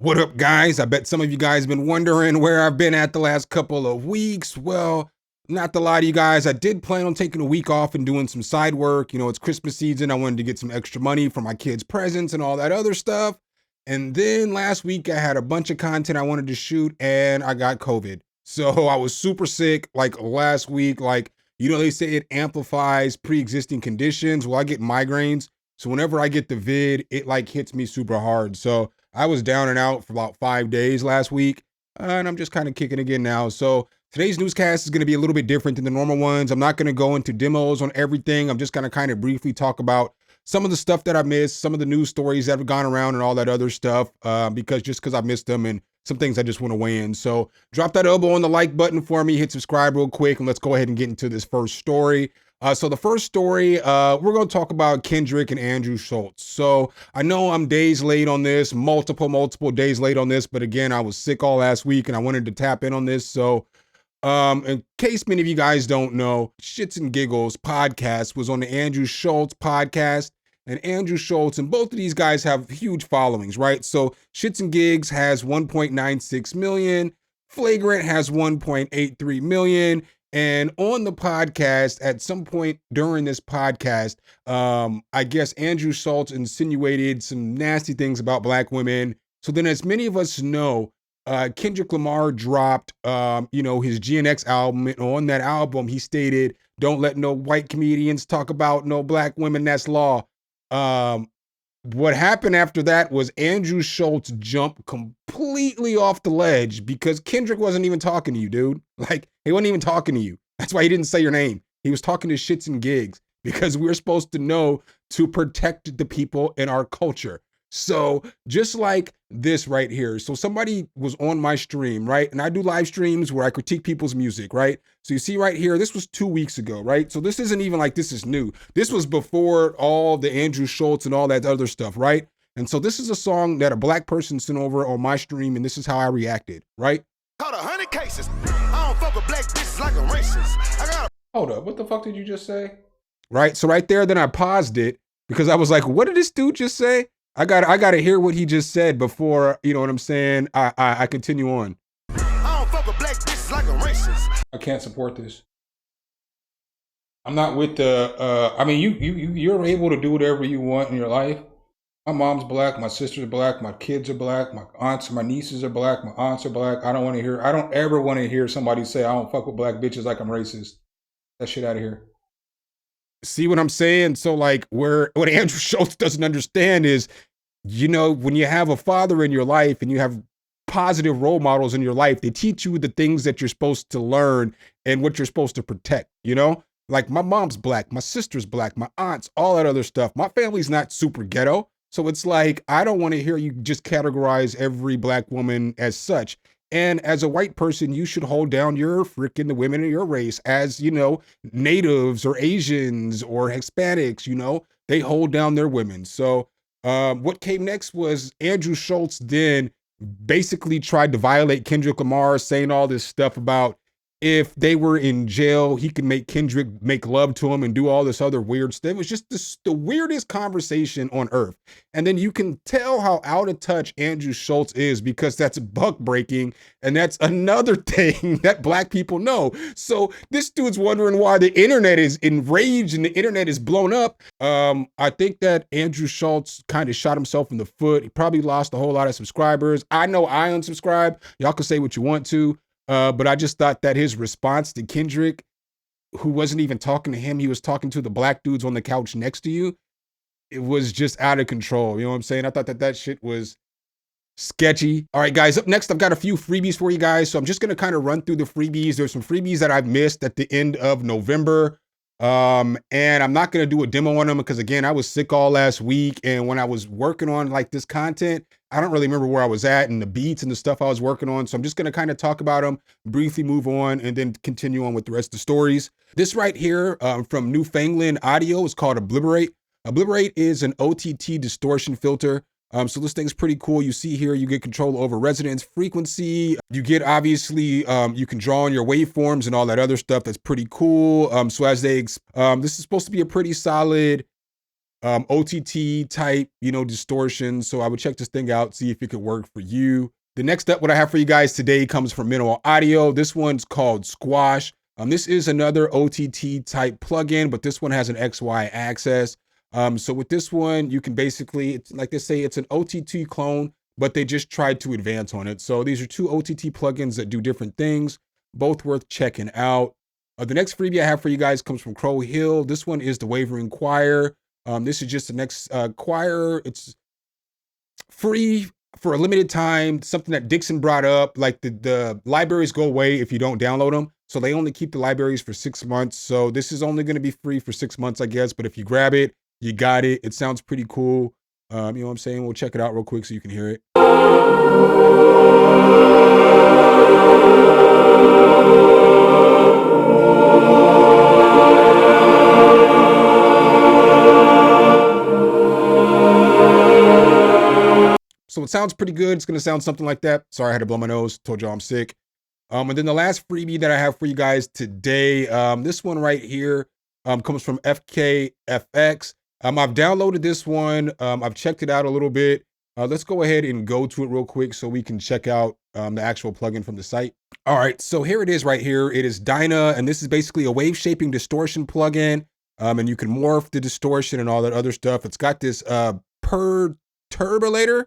What up, guys? I bet some of you guys have been wondering where I've been at the last couple of weeks. Well, not to lie to you guys, I did plan on taking a week off and doing some side work. You know, it's Christmas season. I wanted to get some extra money for my kids' presents and all that other stuff. And then last week, I had a bunch of content I wanted to shoot and I got COVID. So I was super sick like last week. Like, they say it amplifies pre-existing conditions. Well, I get migraines. So whenever I get the vid, it like hits me super hard. So I was down and out for about 5 days last week, and I'm just kind of kicking again now. So today's newscast is going to be a little bit different than the normal ones. I'm not going to go into demos on everything. I'm just going to kind of briefly talk about some of the stuff that I missed, some of the news stories that have gone around and all that other stuff, because I missed them and some things I just want to weigh in. So drop that elbow on the like button for me, hit subscribe real quick, and let's go ahead and get into this first story. So the first story, we're going to talk about Kendrick and Andrew Schulz. So I know I'm days late on this, multiple days late on this, but again, I was sick all last week and I wanted to tap in on this. So in case many of you guys don't know, Shits and Giggles podcast was on the Andrew Schulz podcast. And Andrew Schulz and both of these guys have huge followings, right? So Shits and Gigs has 1.96 million, Flagrant has 1.83 million. And on the podcast, at some point during this podcast, I guess Andrew Schulz insinuated some nasty things about black women. So then, as many of us know, Kendrick Lamar dropped, his GNX album. And on that album, he stated, "Don't let no white comedians talk about no black women. That's law." What happened after that was Andrew Schulz jumped completely off the ledge because Kendrick wasn't even talking to you, dude. Like, he wasn't even talking to you. That's why he didn't say your name. He was talking to Shits and Gigs because we're supposed to know to protect the people in our culture. So just like this right here. So somebody was on my stream, right? And I do live streams where I critique people's music, right? So you see right here, this was 2 weeks ago, right? So this isn't even like this is new. This was before all the Andrew Schulz and all that other stuff, right? And so this is a song that a black person sent over on my stream, and this is how I reacted, right? Caught 100 cases. I don't fuck with black bitches like I'm racist. I got Hold up, what the fuck did you just say? Right, so right there, then I paused it because I was like, what did this dude just say? I gotta hear what he just said before, you know what I'm saying, I continue on. I don't fuck with black bitches like I'm racist. I can't support this. I'm not with the, you're able to do whatever you want in your life. My mom's black, my sister's black, my kids are black, my aunts, my nieces are black, my aunts are black. I don't ever want to hear somebody say, I don't fuck with black bitches like I'm racist. That shit out of here. See what I'm saying? So like what Andrew Schulz doesn't understand is, when you have a father in your life and you have positive role models in your life, they teach you the things that you're supposed to learn and what you're supposed to protect, Like my mom's black, my sister's black, my aunts, all that other stuff. My family's not super ghetto. So it's like, I don't want to hear you just categorize every black woman as such. And as a white person, you should hold down the women in your race as, natives or Asians or Hispanics, they hold down their women. So what came next was Andrew Schulz then basically tried to violate Kendrick Lamar, saying all this stuff about if they were in jail, he could make Kendrick make love to him and do all this other weird stuff. It was just the weirdest conversation on earth. And then you can tell how out of touch Andrew Schulz is because that's buck breaking. And that's another thing that black people know. So this dude's wondering why the internet is enraged and the internet is blown up. I think that Andrew Schulz kind of shot himself in the foot. He probably lost a whole lot of subscribers. I know I unsubscribed. Y'all can say what you want to. But I just thought that his response to Kendrick, who wasn't even talking to him, he was talking to the black dudes on the couch next to you, it was just out of control. You know what I'm saying? I thought that shit was sketchy. All right, guys, up next, I've got a few freebies for you guys. So I'm just going to kind of run through the freebies. There's some freebies that I've missed at the end of November. And I'm not going to do a demo on them because again, I was sick all last week. And when I was working on like this content, I don't really remember where I was at and the beats and the stuff I was working on. So I'm just going to kind of talk about them, briefly move on, and then continue on with the rest of the stories. This right here from Newfanglin Audio is called Obliterate. Obliterate is an OTT distortion filter. So this thing's pretty cool. You see here, you get control over resonance, frequency. You get, obviously, you can draw on your waveforms and all that other stuff. That's pretty cool. So as this is supposed to be a pretty solid OTT type, distortion. So I would check this thing out, see if it could work for you. The next up, what I have for you guys today comes from Minimal Audio. This one's called Squash. This is another OTT type plugin, but this one has an XY access. So with this one, you can basically, it's like they say, it's an OTT clone, but they just tried to advance on it. So these are two OTT plugins that do different things, both worth checking out. The next freebie I have for you guys comes from Crow Hill. This one is the Wavering Choir. This is just the next choir. It's free for a limited time, something that Dixon brought up. Like the libraries go away if you don't download them. So they only keep the libraries for 6 months. So this is only going to be free for 6 months, I guess. But if you grab it, you got it. It sounds pretty cool. You know what I'm saying? We'll check it out real quick so you can hear it. So it sounds pretty good. It's going to sound something like that. Sorry, I had to blow my nose. Told y'all I'm sick. And then the last freebie that I have for you guys today, this one right here comes from FKFX. I've downloaded this one. I've checked it out a little bit. Let's go ahead and go to it real quick so we can check out the actual plugin from the site. All right, so here it is right here. It is Dyna, and this is basically a wave shaping distortion plugin. And you can morph the distortion and all that other stuff. It's got this perturbulator.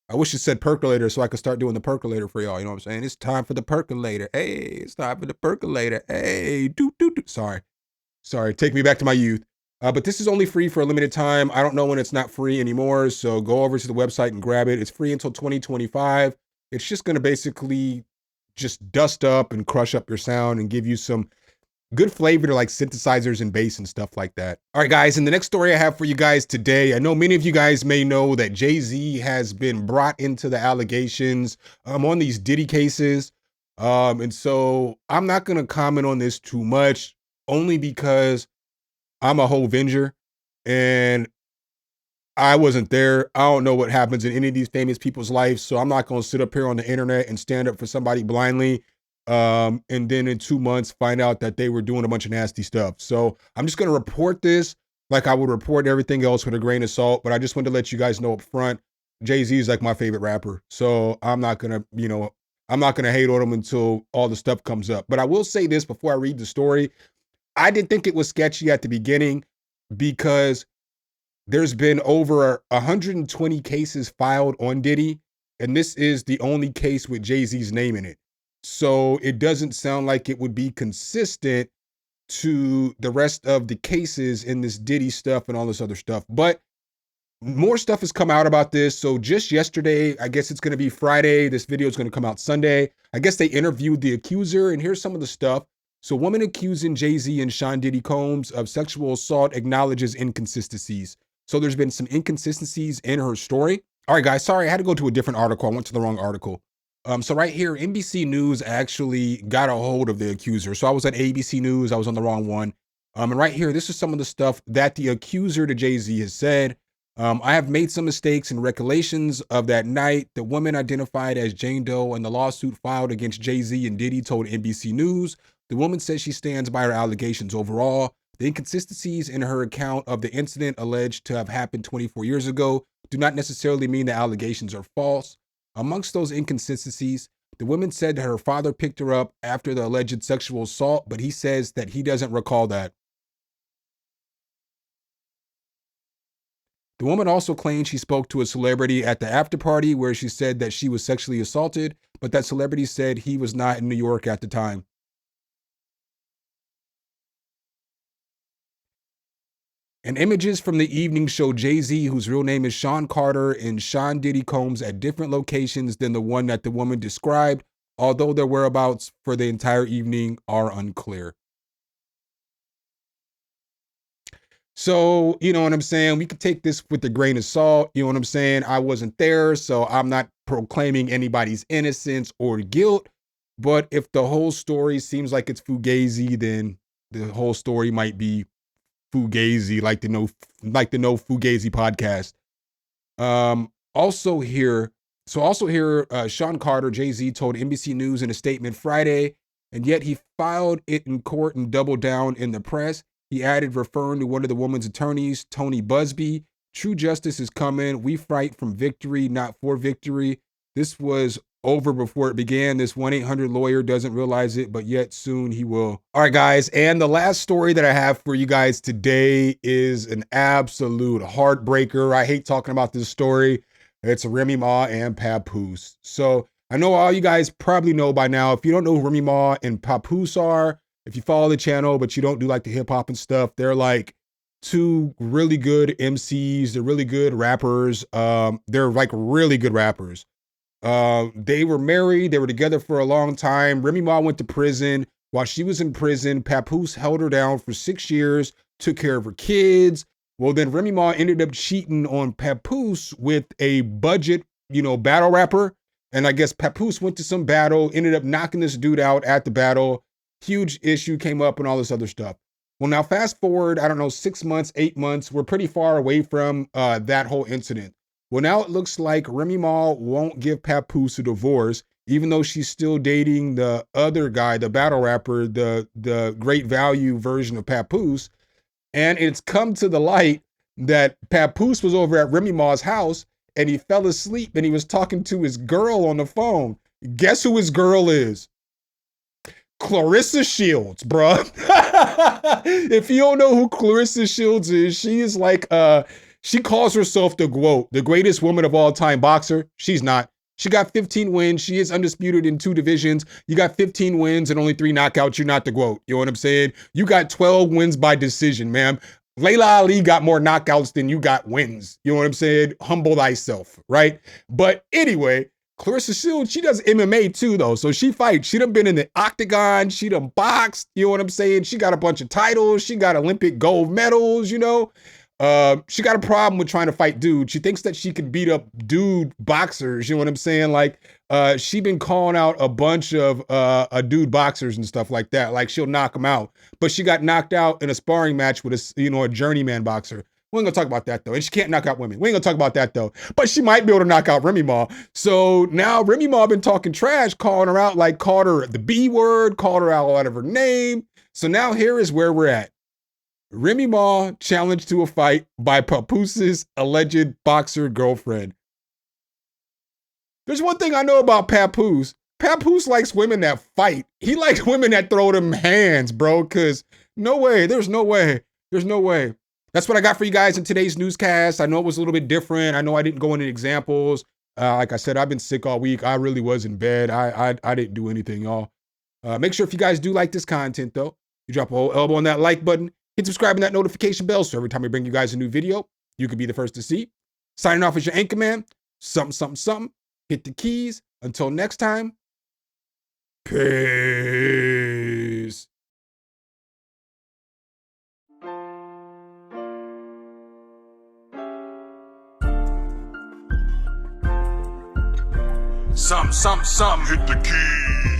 I wish it said percolator so I could start doing the percolator for y'all. You know what I'm saying? It's time for the percolator. Hey, it's time for the percolator. Hey, do. Sorry, take me back to my youth. But this is only free for a limited time. I don't know when it's not free anymore. So go over to the website and grab it. It's free until 2025. It's just going to basically just dust up and crush up your sound and give you some good flavor to like synthesizers and bass and stuff like that. All right, guys, and the next story I have for you guys today, I know many of you guys may know that Jay-Z has been brought into the allegations on these Diddy cases. And so I'm not going to comment on this too much, only because I'm a whole Venger and I wasn't there. I don't know what happens in any of these famous people's lives. So I'm not going to sit up here on the internet and stand up for somebody blindly. And then in 2 months find out that they were doing a bunch of nasty stuff. So I'm just going to report this like I would report everything else with a grain of salt. But I just wanted to let you guys know up front, Jay-Z is like my favorite rapper. So I'm not going to, I'm not going to hate on him until all the stuff comes up. But I will say this before I read the story. I did think it was sketchy at the beginning because there's been over 120 cases filed on Diddy. And this is the only case with Jay-Z's name in it. So it doesn't sound like it would be consistent to the rest of the cases in this Diddy stuff and all this other stuff. But more stuff has come out about this. So just yesterday, I guess it's going to be Friday. This video is going to come out Sunday. I guess they interviewed the accuser, and here's some of the stuff. So woman accusing Jay-Z and Sean Diddy Combs of sexual assault acknowledges inconsistencies. So there's been some inconsistencies in her story. All right, guys, sorry, I had to go to a different article. I went to the wrong article. So right here, NBC News actually got a hold of the accuser. So I was at ABC News. I was on the wrong one. And right here, this is some of the stuff that the accuser to Jay-Z has said. I have made some mistakes and recollections of that night. The woman identified as Jane Doe in the lawsuit filed against Jay-Z and Diddy told NBC News. The woman says she stands by her allegations overall. The inconsistencies in her account of the incident alleged to have happened 24 years ago do not necessarily mean the allegations are false. Amongst those inconsistencies, the woman said that her father picked her up after the alleged sexual assault, but he says that he doesn't recall that. The woman also claimed she spoke to a celebrity at the after party where she said that she was sexually assaulted, but that celebrity said he was not in New York at the time. And images from the evening show Jay-Z, whose real name is Sean Carter, and Sean Diddy Combs at different locations than the one that the woman described, although their whereabouts for the entire evening are unclear. So, you know what I'm saying? We could take this with a grain of salt. You know what I'm saying? I wasn't there, so I'm not proclaiming anybody's innocence or guilt. But if the whole story seems like it's fugazi, then the whole story might be fugazi, like the No Fugazi podcast. Also here, Sean Carter, Jay-Z, told NBC News in a statement Friday, and yet he filed it in court and doubled down in the press. He added, referring to one of the woman's attorneys, Tony Busby, "True justice is coming. We fight from victory, not for victory. This was over before it began. This 1-800 lawyer doesn't realize it, but yet soon he will." All right, guys. And the last story that I have for you guys today is an absolute heartbreaker. I hate talking about this story. It's Remy Ma and Papoose. So I know all you guys probably know by now. If you don't know who Remy Ma and Papoose are, if you follow the channel, but you don't do like the hip hop and stuff, they're like two really good MCs. They're really good rappers. They're like really good rappers. They were married. They were together for a long time. Remy Ma went to prison. While she was in prison, Papoose held her down for 6 years, took care of her kids. Well, then Remy Ma ended up cheating on Papoose with a budget, battle rapper. And I guess Papoose went to some battle, ended up knocking this dude out at the battle. Huge issue came up and all this other stuff. Well, now fast forward, I don't know, 6 months, 8 months. We're pretty far away from that whole incident. Well, now it looks like Remy Ma won't give Papoose a divorce, even though she's still dating the other guy, the battle rapper, the great value version of Papoose. And it's come to the light that Papoose was over at Remy Ma's house and he fell asleep and he was talking to his girl on the phone. Guess who his girl is? Clarissa Shields, bruh. If you don't know who Clarissa Shields is, she is like, she calls herself the GOAT, the greatest woman of all time boxer. She's not. She got 15 wins. She is undisputed in 2 divisions. You got 15 wins and only 3 knockouts. You're not the GOAT. You know what I'm saying? You got 12 wins by decision, ma'am. Layla Ali got more knockouts than you got wins. You know what I'm saying? Humble thyself, right? But anyway, Clarissa Shields, she does MMA too, though. So she fights. She done been in the octagon. She done boxed. You know what I'm saying? She got a bunch of titles. She got Olympic gold medals, She got a problem with trying to fight dudes. She thinks that she could beat up dude boxers. You know what I'm saying? Like, she been calling out a bunch of dude boxers and stuff like that. Like, she'll knock them out. But she got knocked out in a sparring match with a journeyman boxer. We ain't gonna talk about that though. And she can't knock out women. We ain't gonna talk about that though. But she might be able to knock out Remy Ma. So now Remy Ma been talking trash, calling her out, like called her the B word, called her out of her name. So now here is where we're at. Remy Ma challenged to a fight by Papooses alleged boxer girlfriend. There's one thing I know about Papoose. Papoose likes women that fight. He likes women that throw them hands, bro, because no way. There's no way. There's no way. That's what I got for you guys in today's newscast. I know it was a little bit different. I know I didn't go into examples. Like I said, I've been sick all week. I really was in bed. I didn't do anything, y'all. Make sure if you guys do like this content, though, you drop a whole elbow on that like button. Hit subscribe and that notification bell so every time we bring you guys a new video, you can be the first to see. Signing off as your anchor man. Something. Hit the keys. Until next time. Peace. Some. Hit the keys.